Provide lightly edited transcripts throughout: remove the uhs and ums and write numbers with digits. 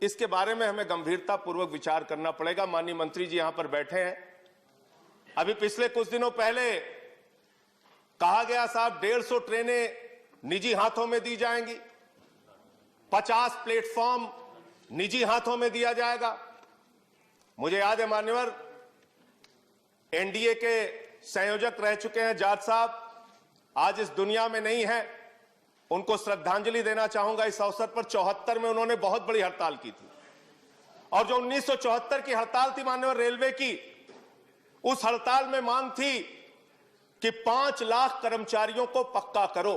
इसके बारे में हमें गंभीरता पूर्वक विचार करना पड़ेगा। माननीय मंत्री जी यहां पर बैठे हैं। अभी पिछले कुछ दिनों पहले कहा गया साहब 150 ट्रेनें निजी हाथों में दी जाएंगी, 50 प्लेटफॉर्म निजी हाथों में दिया जाएगा। मुझे याद है मान्यवर एनडीए के संयोजक रह चुके हैं जाट साहब, आज इस दुनिया में नहीं है, उनको श्रद्धांजलि देना चाहूंगा इस अवसर पर। 74 में उन्होंने बहुत बड़ी हड़ताल की थी और जो 1974 की हड़ताल थी मान्यवर रेलवे की, उस हड़ताल में मांग थी कि 5 लाख कर्मचारियों को पक्का करो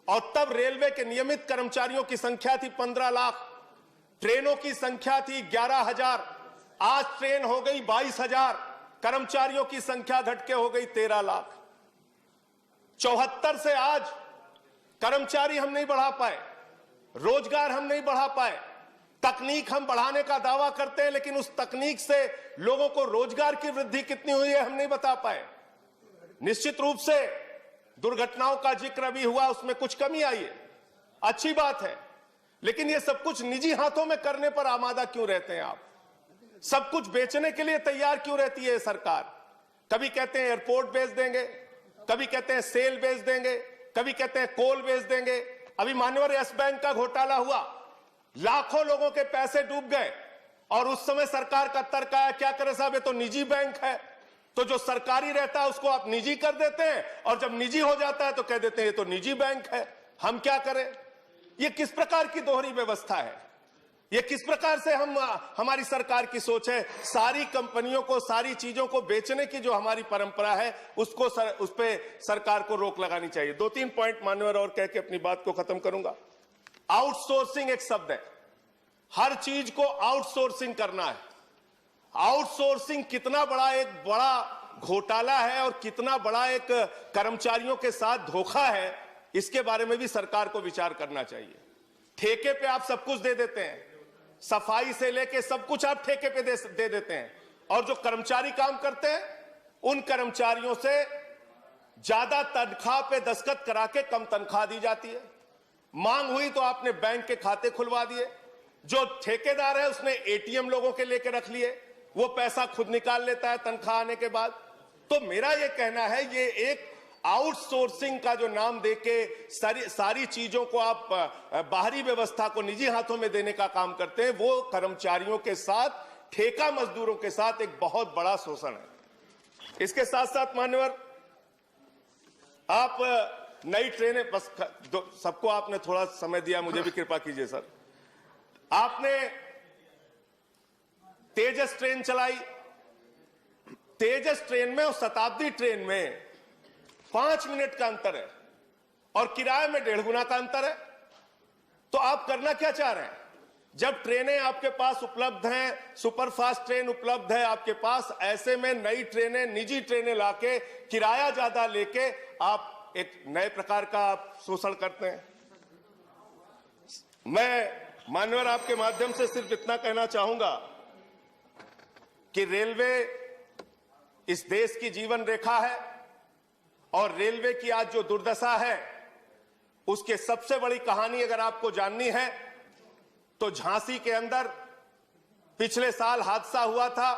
और तब रेलवे के नियमित कर्मचारियों की संख्या थी 15 लाख, ट्रेनों की संख्या थी 11,000, आज ट्रेन हो गई 22,000, कर्मचारियों की संख्या घट के हो गई 13 लाख। 74 से आज कर्मचारी हम नहीं बढ़ा पाए, रोजगार हम नहीं बढ़ा पाए, तकनीक हम बढ़ाने का दावा करते हैं लेकिन उस तकनीक से लोगों को रोजगार की वृद्धि कितनी हुई है हम नहीं बता पाए। निश्चित रूप से दुर्घटनाओं का जिक्र अभी हुआ, उसमें कुछ कमी आई है, अच्छी बात है, लेकिन ये सब कुछ निजी हाथों में करने पर आमादा क्यों रहते हैं आप? सब कुछ बेचने के लिए तैयार क्यों रहती है सरकार? कभी कहते हैं एयरपोर्ट बेच देंगे, कभी कहते हैं सेल बेच देंगे, कभी कहते हैं कोल बेच देंगे। अभी मान्यवर यस बैंक का घोटाला हुआ, लाखों लोगों के पैसे डूब गए और उस समय सरकार का तर्क आया क्या करें साहब, ये तो निजी बैंक है, तो जो सरकारी रहता है उसको आप निजी कर देते हैं और जब निजी हो जाता है तो कह देते हैं ये तो निजी बैंक है, हम क्या करें? ये किस प्रकार की दोहरी व्यवस्था है? ये किस प्रकार से हमारी सरकार की सोच है? सारी कंपनियों को, सारी चीजों को बेचने की जो हमारी परंपरा है उसको उस पे सरकार को रोक लगानी चाहिए। 2-3 पॉइंट मान्यवर और कह के अपनी बात को खत्म करूंगा। आउटसोर्सिंग एक शब्द है, हर चीज को आउटसोर्सिंग करना है। आउटसोर्सिंग कितना बड़ा घोटाला है और कितना बड़ा एक कर्मचारियों के साथ धोखा है, इसके बारे में भी सरकार को विचार करना चाहिए। ठेके पे आप सब कुछ दे देते हैं, सफाई से लेके सब कुछ आप ठेके पे दे देते हैं और जो कर्मचारी काम करते हैं उन कर्मचारियों से ज्यादा तनख्वाह पे दस्तखत करा के कम तनख्वाह दी जाती है। मांग हुई तो आपने बैंक के खाते खुलवा दिए, जो ठेकेदार है उसने एटीएम लोगों के लेके रख लिए, वो पैसा खुद निकाल लेता है तनख्वाह आने के बाद। तो मेरा ये कहना है ये एक आउटसोर्सिंग का जो नाम देके सारी चीजों को आप बाहरी व्यवस्था को निजी हाथों में देने का काम करते हैं, वो कर्मचारियों के साथ, ठेका मजदूरों के साथ एक बहुत बड़ा शोषण है। इसके साथ साथ मान्यवर आप नई ट्रेनें, बस सबको आपने थोड़ा समय दिया, मुझे भी कृपा कीजिए सर। आपने तेजस ट्रेन चलाई, तेजस ट्रेन में और शताब्दी ट्रेन में 5 मिनट का अंतर है और किराए में 1.5 गुना का अंतर है। तो आप करना क्या चाह रहे हैं? जब ट्रेनें आपके पास उपलब्ध हैं, सुपरफास्ट ट्रेन उपलब्ध है आपके पास, ऐसे में नई ट्रेनें, निजी ट्रेनें लाके किराया ज्यादा लेके आप एक नए प्रकार का आप शोषण करते हैं। मैं मान्यवर आपके माध्यम से सिर्फ इतना कहना चाहूंगा कि रेलवे इस देश की जीवन रेखा है और रेलवे की आज जो दुर्दशा है उसके सबसे बड़ी कहानी अगर आपको जाननी है तो झांसी के अंदर पिछले साल हादसा हुआ था,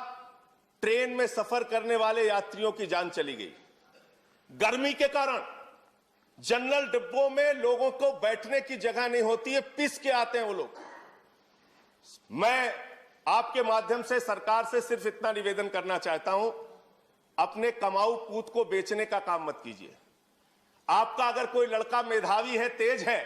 ट्रेन में सफर करने वाले यात्रियों की जान चली गई। गर्मी के कारण जनरल डिब्बों में लोगों को बैठने की जगह नहीं होती है, पिस के आते हैं वो लोग। मैं आपके माध्यम से सरकार से सिर्फ इतना निवेदन करना चाहता हूं, अपने कमाऊ पूत को बेचने का काम मत कीजिए। आपका अगर कोई लड़का मेधावी है, तेज है,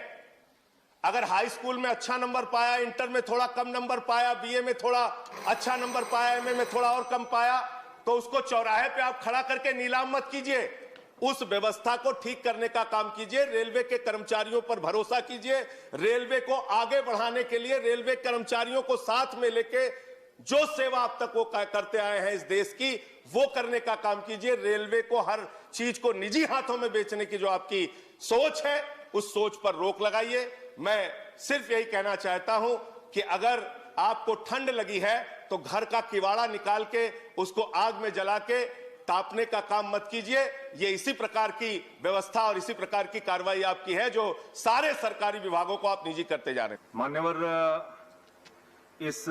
अगर हाई स्कूल में अच्छा नंबर पाया, इंटर में थोड़ा कम नंबर पाया, बीए में थोड़ा अच्छा नंबर पाया, एमए में थोड़ा और कम पाया, तो उसको चौराहे पे आप खड़ा करके नीलाम मत कीजिए। उस व्यवस्था को ठीक करने का काम कीजिए, रेलवे के कर्मचारियों पर भरोसा कीजिए, रेलवे को आगे बढ़ाने के लिए रेलवे कर्मचारियों को साथ में लेके जो सेवा अब तक वो करते आए हैं इस देश की, वो करने का काम कीजिए। रेलवे को हर चीज को निजी हाथों में बेचने की जो आपकी सोच है, उस सोच पर रोक लगाइए। मैं सिर्फ यही कहना चाहता हूं कि अगर आपको ठंड लगी है तो घर का किवाड़ा निकाल के उसको आग में जला के तापने का काम मत कीजिए। ये इसी प्रकार की व्यवस्था और इसी प्रकार की कार्रवाई आपकी है जो सारे सरकारी विभागों को आप निजी करते जा रहे हैं। मान्यवर इस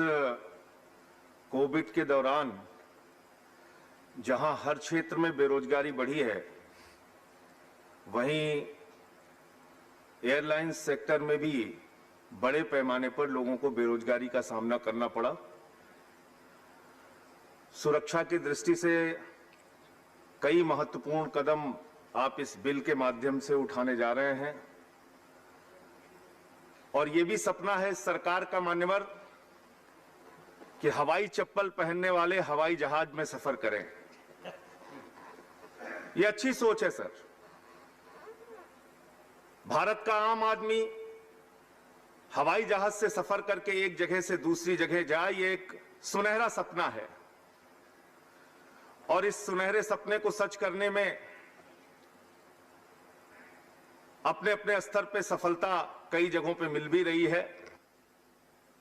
कोविड के दौरान जहां हर क्षेत्र में बेरोजगारी बढ़ी है, वहीं एयरलाइंस सेक्टर में भी बड़े पैमाने पर लोगों को बेरोजगारी का सामना करना पड़ा। सुरक्षा की दृष्टि से कई महत्वपूर्ण कदम आप इस बिल के माध्यम से उठाने जा रहे हैं और ये भी सपना है सरकार का मान्यवर कि हवाई चप्पल पहनने वाले हवाई जहाज में सफर करें। ये अच्छी सोच है सर। भारत का आम आदमी हवाई जहाज से सफर करके एक जगह से दूसरी जगह जाए, ये एक सुनहरा सपना है और इस सुनहरे सपने को सच करने में अपने अपने स्तर पे सफलता कई जगहों पे मिल भी रही है।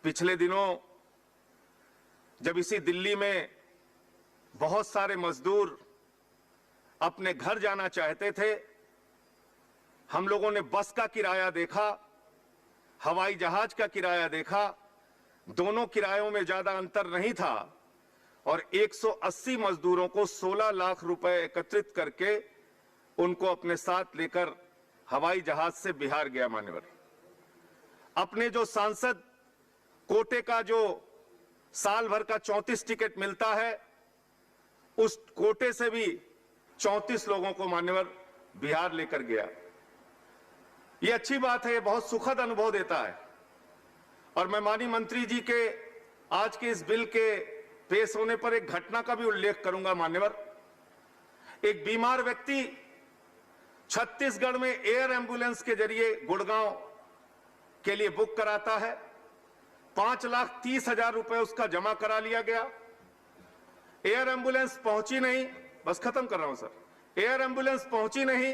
पिछले दिनों जब इसी दिल्ली में बहुत सारे मजदूर अपने घर जाना चाहते थे, हम लोगों ने बस का किराया देखा, हवाई जहाज का किराया देखा, दोनों किरायों में ज्यादा अंतर नहीं था और 180 मजदूरों को 16 लाख रुपए एकत्रित करके उनको अपने साथ लेकर हवाई जहाज से बिहार गया मान्यवर। अपने जो सांसद कोटे का जो साल भर का 34 टिकट मिलता है, उस कोटे से भी 34 लोगों को मान्यवर बिहार लेकर गया। ये अच्छी बात है, ये बहुत सुखद अनुभव देता है और मैं माननीय मंत्री जी के आज के इस बिल के पेश होने पर एक घटना का भी उल्लेख करूंगा मान्यवर। एक बीमार व्यक्ति छत्तीसगढ़ में एयर एम्बुलेंस के जरिए गुड़गांव के लिए बुक कराता है, 5,30,000 रुपए उसका जमा करा लिया गया। एयर एम्बुलेंस पहुंची नहीं, बस खत्म कर रहा हूं सर, एयर एम्बुलेंस पहुंची नहीं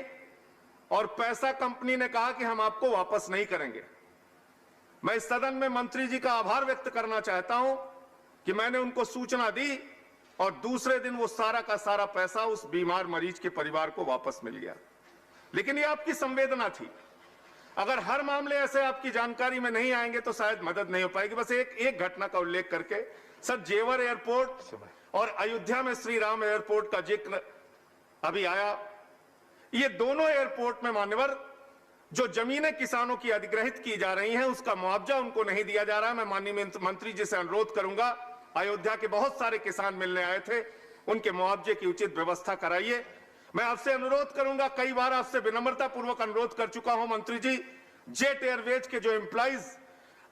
और पैसा कंपनी ने कहा कि हम आपको वापस नहीं करेंगे। मैं इस सदन में मंत्री जी का आभार व्यक्त करना चाहता हूं कि मैंने उनको सूचना दी और दूसरे दिन वो सारा का सारा पैसा उस बीमार मरीज के परिवार को वापस मिल गया। लेकिन ये आपकी संवेदना थी। अगर हर मामले ऐसे आपकी जानकारी में नहीं आएंगे तो शायद मदद नहीं हो पाएगी। बस एक घटना का उल्लेख करके सर, जेवर एयरपोर्ट और अयोध्या में श्री राम एयरपोर्ट का जिक्र अभी आया। ये दोनों एयरपोर्ट में मान्यवर जो जमीनें किसानों की अधिग्रहित की जा रही हैं, उसका मुआवजा उनको नहीं दिया जा रहा है। मैं माननीय मंत्री जी से अनुरोध करूंगा, अयोध्या के बहुत सारे किसान मिलने आए थे, उनके मुआवजे की उचित व्यवस्था कराइए। मैं आपसे अनुरोध करूंगा, कई बार आपसे विनम्रता पूर्वक अनुरोध कर चुका हूं मंत्री जी, जेट एयरवेज के जो एम्प्लॉइज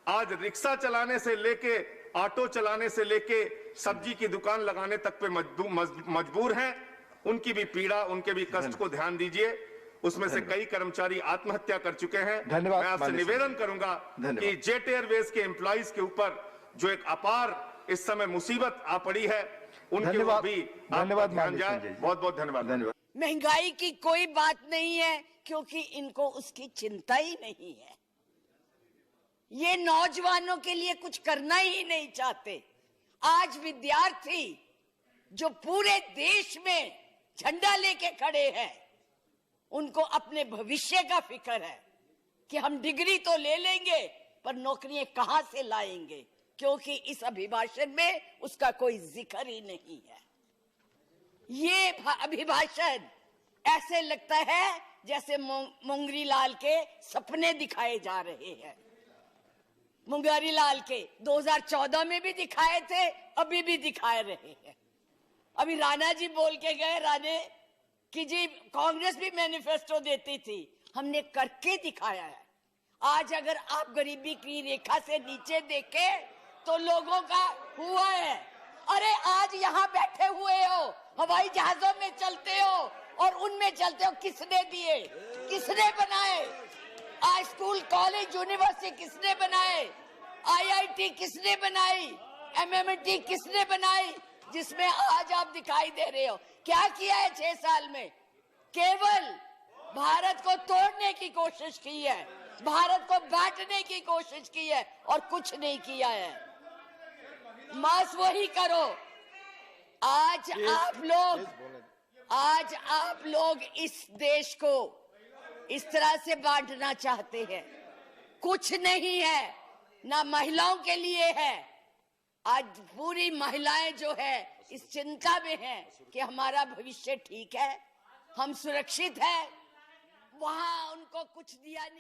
आज रिक्शा चलाने से लेके ऑटो चलाने से लेके सब्जी की दुकान लगाने तक पे मजबूर हैं, उनकी भी पीड़ा, उनके भी कष्ट को ध्यान दीजिए। उसमें से कई कर्मचारी आत्महत्या कर चुके हैं। मैं आपसे निवेदन करूंगा कि जेट एयरवेज के एम्प्लॉइज के ऊपर जो एक अपार इस समय मुसीबत आ पड़ी है, उनके ऊपर भी ध्यान जाए। बहुत बहुत धन्यवाद। महंगाई की कोई बात नहीं है क्योंकि इनको उसकी चिंता ही नहीं है। ये नौजवानों के लिए कुछ करना ही नहीं चाहते। आज विद्यार्थी जो पूरे देश में झंडा लेके खड़े हैं, उनको अपने भविष्य का फिक्र है कि हम डिग्री तो ले लेंगे पर नौकरियां कहां से लाएंगे, क्योंकि इस अभिभाषण में उसका कोई जिक्र ही नहीं है। ये अभिभाषण ऐसे लगता है जैसे मुंगरी लाल के सपने दिखाए जा रहे हैं। मुंगरी लाल के 2014 में भी दिखाए थे, अभी भी दिखाए रहे हैं। अभी राणा जी बोल के गए, राणे कि जी कांग्रेस भी मैनिफेस्टो देती थी, हमने करके दिखाया है। आज अगर आप गरीबी की रेखा से नीचे देखें तो लोगों का हुआ है। अरे आज यहाँ बैठे हुए हो, हवाई जहाजों में चलते हो और उनमें चलते हो, किसने दिए, किसने बनाए? आज स्कूल, कॉलेज, यूनिवर्सिटी किसने बनाए? आईआईटी किसने बनाई? एमएमटी किसने बनाई? जिसमें आज आप दिखाई दे रहे हो। क्या किया है 6 साल में? केवल भारत को तोड़ने की कोशिश की है, भारत को बांटने की कोशिश की है और कुछ नहीं किया है। बस वही करो। आज आप लोग इस देश को इस तरह से बांटना चाहते हैं। कुछ नहीं है, ना महिलाओं के लिए है, आज पूरी महिलाएं जो है इस चिंता में है कि हमारा भविष्य ठीक है, हम सुरक्षित है, वहां उनको कुछ दिया नहीं।